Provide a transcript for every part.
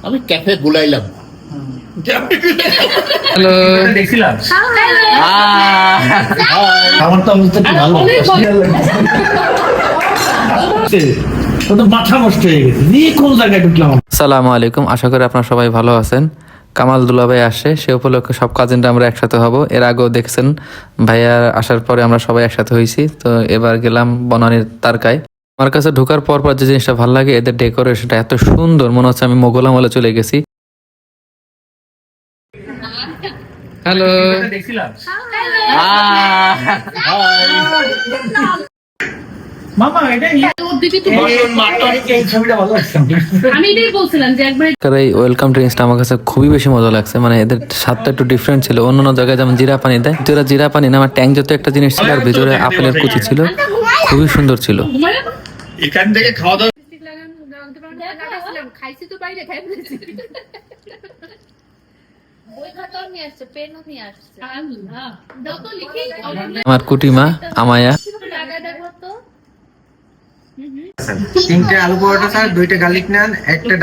আমি cafe গুলাইলাম। Hello, দেখছিলাম আমার তো অবস্থা কি ভালো, তো মাথা নষ্ট হয়ে গেছে, নিয়ে কোন জায়গায় ঢুকলাম। আসসালামু আলাইকুম। আশা করি আপনারা সবাই ভালো আছেন। কামাল দুলাভাই আসছে, সে উপলক্ষে সব কাজিনরা আমরা একসাথে হব। এর আগেও দেখছেন ভাইয়া আসার পরে আমরা সবাই একসাথে হয়েছি। তো এবার গেলাম বনানীর তারকায়। আমার কাছে ঢোকার পর যে জিনিসটা ভালো লাগে, এদের ডেকোরেশনটা এত সুন্দর, মনে হচ্ছে আমি মোগল আমলে চলে গেছি। হ্যালো, দেখছিলাম মামা এটা এই ছবিটা ভালো লাগছে। আমি এটাই বলছিলাম যে একবার এই ওয়েলকাম ড্রিঙ্কসটা আমার কাছে খুবই বেশি মজা লাগছে। মানে এদের স্বাদটা একটু ডিফারেন্ট ছিল। অন্যান্য জায়গায় যেমন জিরা পানি দেয়, ভিতরে জিরা পানি না, আমার ট্যাঙ্ক জাতীয় একটা জিনিস ছিল, আর ভিতরে আপেলের কুচি ছিল, খুবই সুন্দর ছিল। এখান থেকে খাওয়া দাওয়া খাইছি তো বাইরে খাই ফেলেছি। আমার কুটিমা আমায়া, তিনটে আলু পরোটা স্যার, দুইটা গার্লিক নান, একটা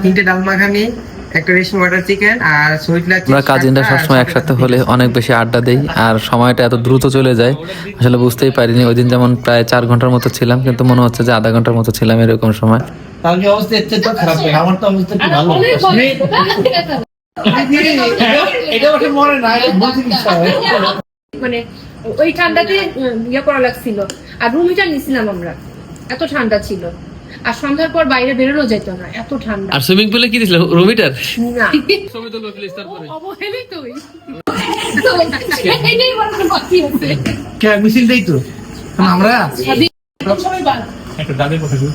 তিনটে ডাল মাখানি, একটা রেশমি বাটার চিকেন আর সুইট লাচ্ছি। আমরা কাজিনরা সবসময় একসাথে হলে অনেক বেশি আড্ডা দেই, আর সময়টা এত দ্রুত চলে যায় আসলে বুঝতেই পারিনি। ওই দিন যেমন প্রায় 4 ঘন্টার মতো ছিলাম, কিন্তু মনে হচ্ছে যে আধা ঘন্টার মতো ছিলাম, এরকম সময়। তাহলে অবস্থা এর চেয়ে তো খারাপ হয়, আমার তো অবস্থা কি ভালো। এটা ওঠে মনে না, বলতে ইচ্ছা হয়। মানে ওই ঠান্ডাতে ইয়ে করা লাগছিল, আর রুম হিটার নিছিলাম আমরা, এত ঠান্ডা ছিল। আর সন্ধ্যার পর বাইরে বেরোনো যেত না, এত ঠান্ডা। আর সুইমিং পুলে কি দিছিল, রুম হিটার? না কে মিছিল দেই তো আমরা একটা ডালের কথা বলি।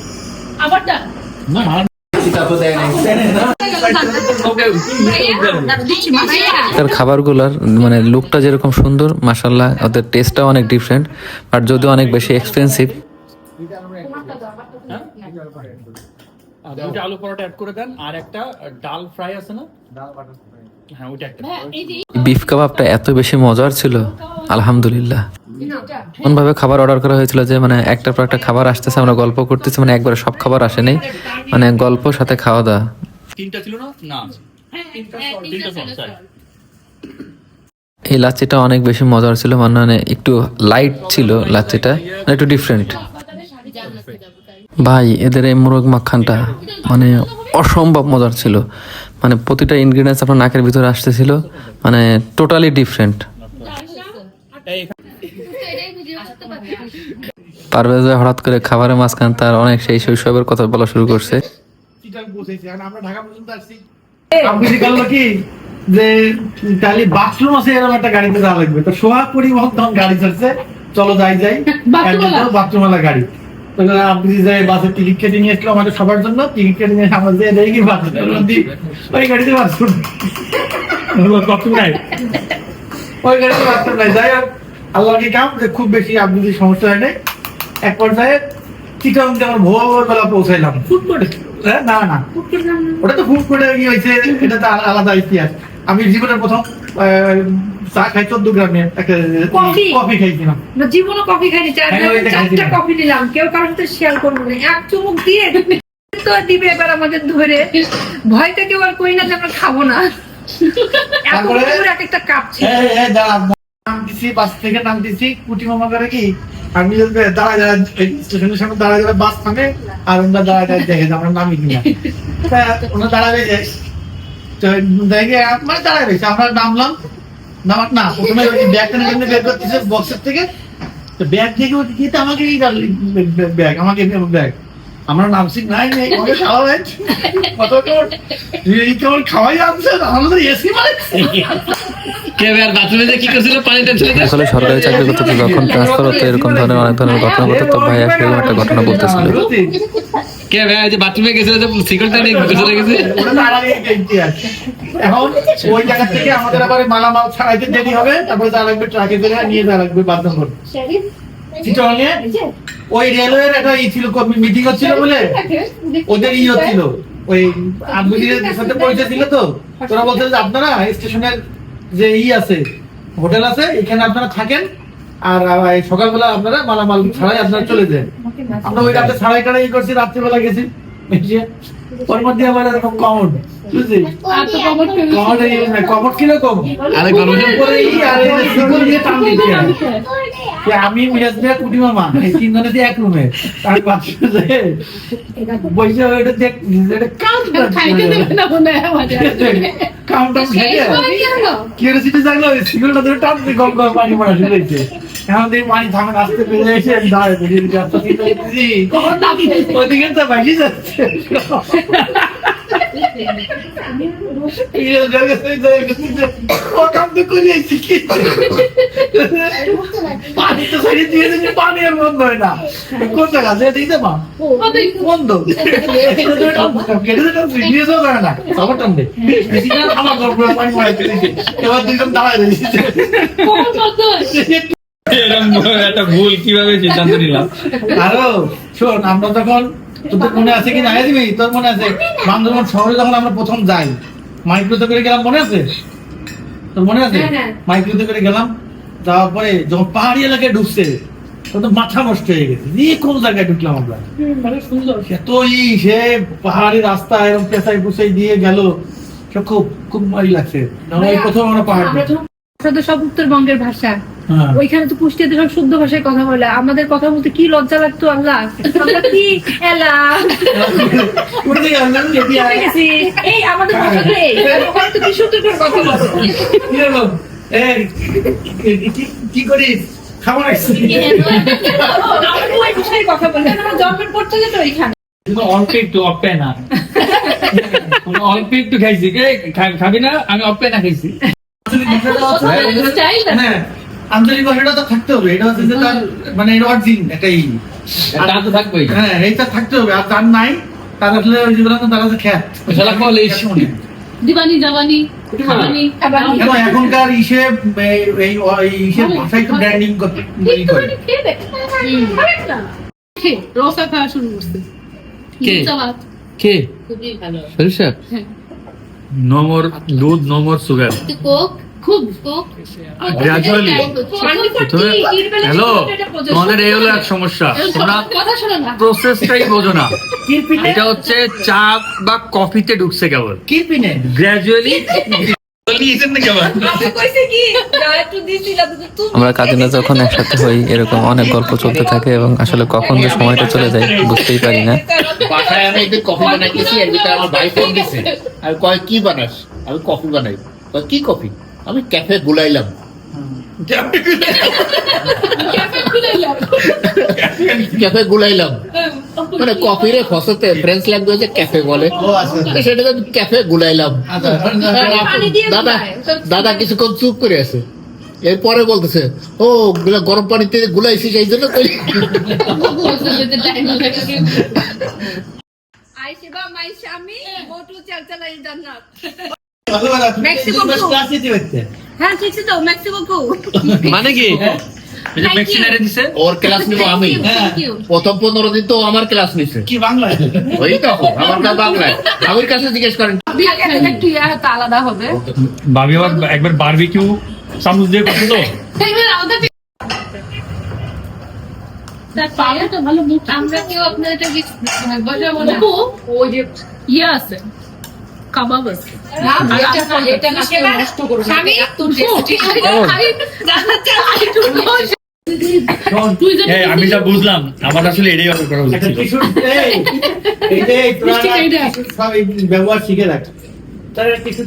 না তার খাবারগুলোর মানে লুকটা যেরকম সুন্দর, মাশাল্লাহ ওদের টেস্টটাও অনেক ডিফারেন্ট, বাট যদিও অনেক বেশি এক্সপেন্সিভ। দুইটা আলু পরোটা অ্যাড করে দেন, আর একটা ডাল ফ্রাই আছে না, হ্যাঁ ওইটা একটা। বিফ কাবাবটা এত বেশি মজার ছিল, আলহামদুলিল্লাহ। এমন ভাবে খাবার অর্ডার করা হয়েছিল যে মানে একটার পর একটা খাবার আসতেছে, আমরা গল্প করতেছি, মানে একবারে সব খাবার আসেনি, মানে গল্প সাথে খাওয়া দাওয়া। তিনটা ছিল না, না তিনটা সস। এই লাচ্ছিটা অনেক বেশি মজার ছিল, মানে একটু লাইট ছিল লাচ্ছিটা, মানে একটু ডিফারেন্ট। ভাই এদের এই মোরগ মাখানটা মানে অসম্ভব মজার ছিল, মানে প্রতিটা ইনগ্রিডিয়েন্টস আপনার নাকের ভিতরে আসতেছিল, মানে টোটালি ডিফারেন্ট। পারভেজ ভাই হঠাৎ করে খাবারের মাঝখান তার অনেক সেই শৈশবের কথা বলা শুরু করছে। আমরা ঢাকা পর্যন্ত আসছি, আপনি করলো কি যে তাহলে বাথরুম আছে এরকম একটা গাড়িতে যাওয়া লাগবে, তো সোহাগ পরিবহন তখন গাড়ি ছাড়ছে, চলো যাই বাথরুম ওয়ালা গাড়ি। তো আপনি যে বাসের টিকিট কেটে নিয়ে আসলো আমাদের সবার জন্য, টিকিট কেটে নিয়ে আমরা যে দেখি বাথরুম, ওই গাড়িতে বাথরুম নাই, ওই গাড়িতে বাথরুম নাই। যাই হোক আল্লাহ কি কাম, খুব বেশি আপনি সমস্যা হয় নাই। এক পর্যায়ে চিটাগাংতে আমরা ভোরবেলা পৌঁছাইলাম ফুড কোর্টে। না না ওটা তো ফুড কোর্টে কি হয়েছে, এটা তো আলাদা ইতিহাস। আমি জীবনের প্রথম চা খাই 14 গ্রামে একটা কফি খাইছিলাম। জীবনে কফি খাইনি, 4টা কফি নিলাম, কেউ কারোর সাথে শেয়ার করবো না। এক চুমুক দিয়ে তো দিবে এবার আমাদের ধরে, ভয়টা কেউ আর কই না যে আমরা খাবো না। এত বড় এক একটা কাপ ছিল। নামতেছি বাস থেকে, নামতেছি কুটি মামা করে কি আমি দাঁড়া স্টেশনের সামনে দাঁড়ায় বাস থামে, আর ওনারা দাঁড়ায় দেখে আমরা নামি কিনা, ওনারা দাঁড়াবে দেখে মানে দাঁড়ায় রয়েছে। আমরা নামলাম, নামার না প্রথমে ব্যাগটা বের করতেছে বক্সের থেকে, তো ব্যাগ থেকে দিতে আমাকে ব্যাগ, আমাকে ব্যাগ, আমরা নামছি নাই খাওয়াই আনছে আমাদের এসি মানে। আসলে সরকারি চাকরি করতে তো যখন ট্রান্সফার হতো এরকম ধরনের অনেক ধরনের ঘটনা ঘটে। তো ভাই আসলে এরকম একটা ঘটনা বলতেছিল। এখন ওই জায়গা থেকে আমাদের আবার মালামাল ছাড়াইতে দেরি হবে, তারপরে যা লাগবে ট্রাকে করে নিয়ে যা লাগবে বাধ্যকর। ওই রেলওয়ের একটা ই ছিল, মিটিং হচ্ছিল বলে ওদের ই হচ্ছিল, ওই আব্দুলের সাথে পরিচয় ছিল। তো তোরা বলছে যে আপনারা স্টেশনের যে ই আছে, হোটেল আছে, এখানে আপনারা থাকেন, আর সকালবেলা আপনারা মালামাল ছাড়াই আপনারা চলে যান। আমরা ওই রাতে ছাড়াই টাড়াই করছি, রাত্রিবেলা গেছি। ওর মধ্যে আবার এরকম কমন, বুঝলি? কমন কিরকম? উপরে আর এই যে শিকল দিয়ে টান দিতে হয়। যে আমি মিরাজ ভাই কুটি মামা এই তিনজনে দিয়ে এক রুমে, আমি পাশে যে বসে ওটা দেখ, এটা কাউন্টার কাউন্টার কিউরিসিটি জাগলো, শিকলটা ধরে টান দিয়ে গম গম পানি পড়া শুরু হয়েছে। এখন দিয়ে পানি থামে, আসতে পেরে এসে আমি দাঁড়ায় বেরিয়ে রাস্তা ওইদিকে তো বাকি যাচ্ছে। পানি তো সাইডে দিয়ে দিচ্ছে, পানি আর বন্ধ হয় না। কোন জায়গা দিতে মা বন্ধ না, খবর টান দে আমার পানি মারাইতে দিচ্ছে। এবার দুইজন দাঁড়ায় দিচ্ছে। একটা ভুল কিভাবে সিদ্ধান্ত নিলাম। আরো শোন, আমরা তখন, তোর মনে আছে কি না দিবি, তোর মনে আছে বান্দরবান শহরে যখন আমরা প্রথম যাই, মাইক্রোতে করে গেলাম, মনে আছে? তোর মনে আছে? মাইক্রোতে করে গেলাম, যাওয়ার পরে যখন পাহাড়ি এলাকায় ঢুকছে তখন তো মাথা নষ্ট হয়ে গেছে, কোন জায়গায় ঢুকলাম আমরা। তো সে পাহাড়ি রাস্তা এরকম পেঁচাই পুষাই দিয়ে গেল, সব খুব খুব ভালো লাগছে। প্রথম আমরা পাহাড় তো সব উত্তরবঙ্গের ভাষা, ওইখানে তো কুষ্টিয়াতে সব শুদ্ধ ভাষায় কথা বলে, আমাদের কথা বলতে কি লজ্জা লাগতো। আল্লাহ কি এলা এই আমাদের ভাষা তো এই, ওখানে তো কি সুন্দর করে কথা বলে। কি করিস, খাবার আসছে ওই ভাষায় কথা বলে, আমার জন্মের পর থেকে তো ওইখানে অল্প একটু অপ্পে না, অল্প একটু খাইছি, খাবি না? আমি অপ্পে না খাইছি। হ্যাঁ, আঞ্চলিক ভাষাটা তো থাকতে হবে, এটা হচ্ছে যে তার মানে এটা অরিজিন এটাই। তা তো থাকবেই। হ্যাঁ, এইটা থাকতে হবে, আর যার নাই তার আসলে ওই যে বললাম, তার আছে খ্যাত। দিবানি জাবানি খাবানি কেন এখনকার হিসেব এই হিসেব ভাষাই তো ব্র্যান্ডিং করে। রসা খাওয়া শুরু করছে। কে? চালাত কে? খুবই ভালো। সরিষা? নমর দুধ, নমর সুগার। কোক খুব কোক গ্রাজুয়ালি। হ্যালো, তোমাদের এই হলো এক সমস্যা, তোমরা কথা শোনো না। প্রসেসটাই বোঝো না। এটা হচ্ছে চা বা কফিতে ঢুকছে কেবল, কিরপিনে গ্রাজুয়ালি। আমরা কাজিনরা যখন একসাথে হই এরকম অনেক গল্প চলতে থাকে এবং আসলে কখন যে সময়টা চলে যায় বুঝতেই পারি না। বাসায় আমি একদিন কফি বানাইতেছি, এর ভিতরে আমার ভাই ফোন দিছে, আমি কয় কি বানাস? আমি কফি বানাই। কয় কি কফি? আমি ক্যাফে গুলাইলাম। ক্যাফে গুলাইলাম মানে কফি রে ফসতে ফ্রেঞ্চ ল্যাঙ্গুয়েজে ক্যাফে বলে, সেটা ক্যাফে গুলাইলাম। দাদা দাদা কিছুক্ষণ চুপ করে আছে, এরপরে বলতেছে ও গরম পানিতে গুলাইছি সেই জন্য। মানে কি ওর ক্লাস নিবো আমি, প্রথম 15 দিন তো আমার ক্লাস নিছে। কি বাংলায়? ওই তো আমার না বাংলায়, আমার কাছে জিজ্ঞেস করেন। আলাদা হবে। ভাবি আবার একবার বারবিকিউ চামচ দিয়ে করছে তো। ভালো মুখ। আমরা কেউ আপনাদের ওই যে ইয়ে আছে, কাবাব আছে। আমি যা বুঝলাম আমার আসলে এটাই অর্ডার করা উচিত ছিল। ব্যবহার শিখে রাখ, তার কিছু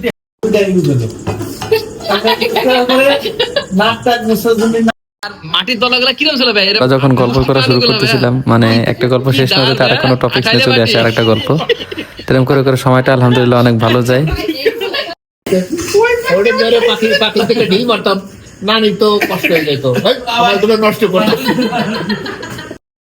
মাটির দলাগুলা কিরকম ছিল ভাই? আমরা যখন গল্প করা শুরু করতেছিলাম, মানে একটা গল্প শেষ না হতে আর কোনো টপিক নিয়ে চলে আসে আর একটা গল্প, এরকম করে করে সময়টা আলহামদুলিল্লাহ অনেক ভালো যায়। পাখি থেকে ঢিল মারতাম, নানি তো কষ্ট হয়ে যেত, আমার গুলো নষ্ট করতাম।